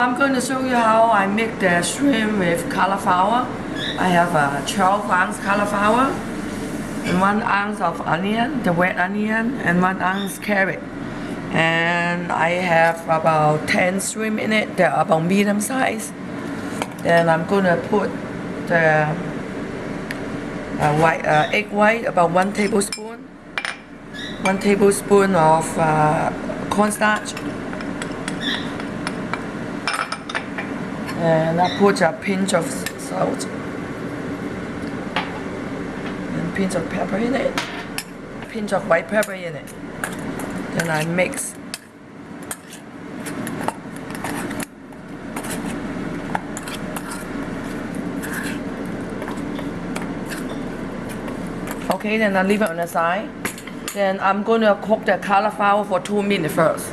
I'm going to show you how I make the shrimp with cauliflower. I have a 12-ounce cauliflower and 1 ounce of onion, the red onion, and 1 ounce carrot. And I have about 10 shrimp in it. They're about medium size. Then I'm going to put the egg white, about 1 tablespoon. 1 tablespoon of cornstarch. And I put a pinch of salt and a pinch of pepper in it, a pinch of white pepper in it. Then I mix. Okay, then I leave it on the side. Then I'm going to cook the cauliflower for 2 minutes first.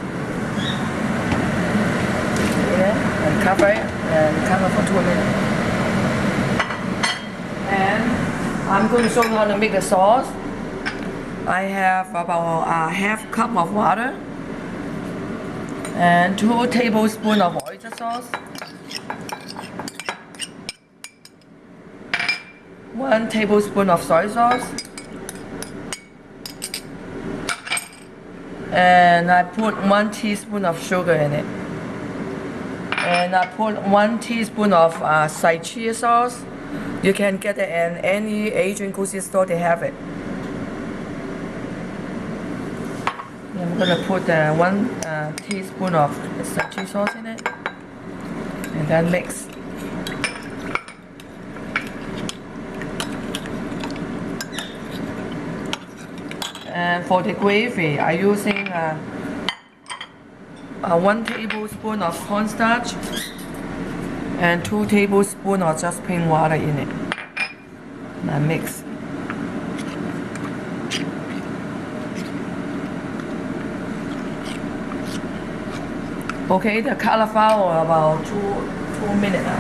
And cover it and cover for 2 minutes. And I'm going to show you how to make the sauce. I have about a half cup of water and 2 tablespoons of oyster sauce, 1 tablespoon of soy sauce, and I put 1 teaspoon of sugar in it. And I put 1 teaspoon of sha-cha sauce. You can get it in any Asian grocery store, they have it. And I'm going to put 1 teaspoon of sha-cha sauce in it. And then mix. And for the gravy, I'm using 1 tablespoon of cornstarch and 2 tablespoons of just plain water in it. And I mix. Okay, the cauliflower about 2 minutes now.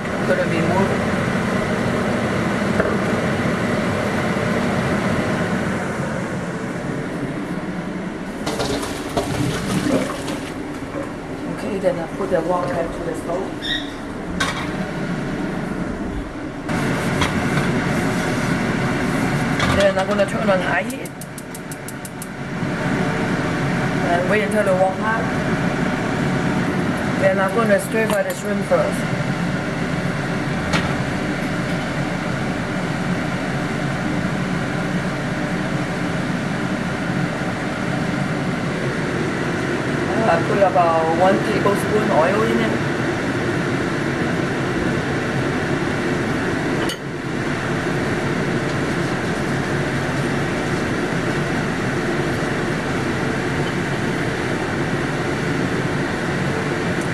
I'm gonna remove it. Then I put the water to the stove. Then I'm going to turn on high heat and wait until the water hot. Then I'm going to stir fry the shrimp first. I put about 1 tablespoon oil in it.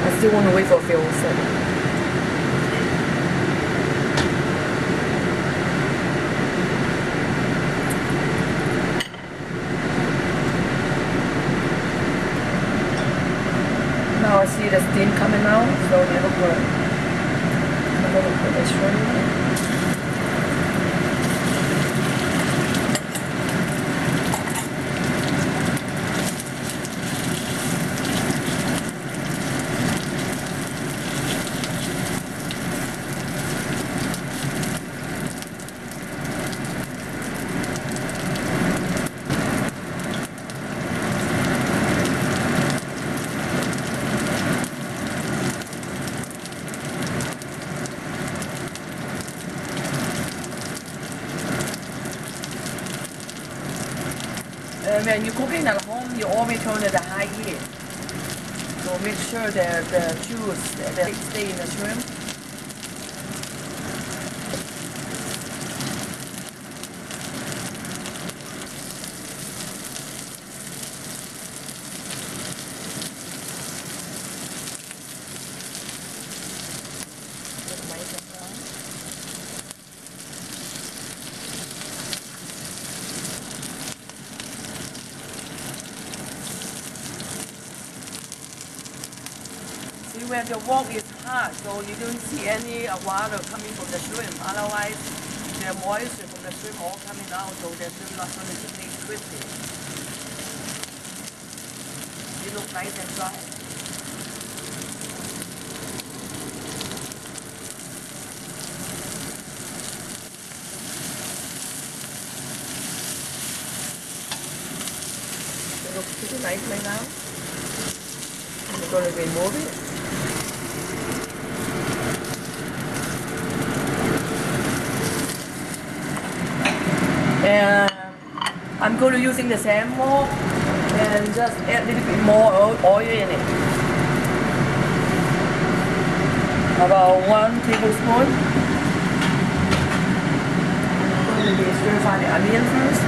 I still want to wait for a few seconds. Now I see the steam coming out, so they look good. I'm going to put the shrimp in it. When you're cooking at home, you always turn it at high heat. So make sure that the juice that stay in the shrimp. When the wok is hot, so you don't see any water coming from the shrimp. Otherwise, the moisture from the shrimp all coming out, so the shrimp not going to taste crispy. It looks nice and dry. pretty nicely now. I'm going to remove it. And I'm going to using the same mold and just add a little bit more oil in it. About 1 tablespoon. I'm going to stir fry the onion first.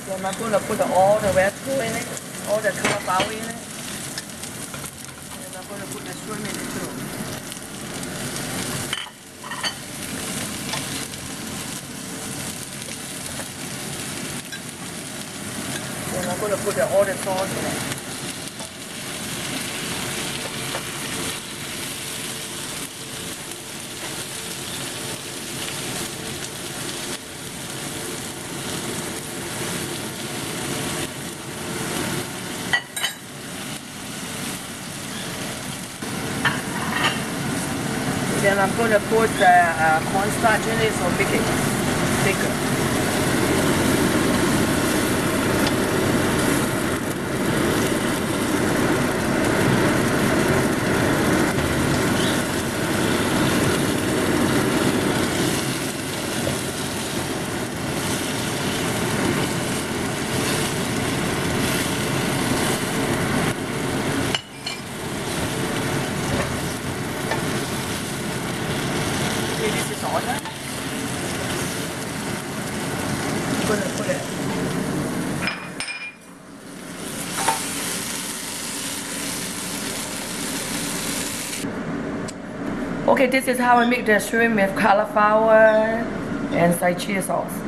Then I'm going to put all the vegetable in it, all the cauliflower in it. And I'm going to put the shrimp in it too. Then I'm going to put all the sauce in it. Then I'm going to put the cornstarch in it so make it thicker. This is all done. I'm going to put it. Okay, this is how I make the shrimp with cauliflower and sriracha sauce.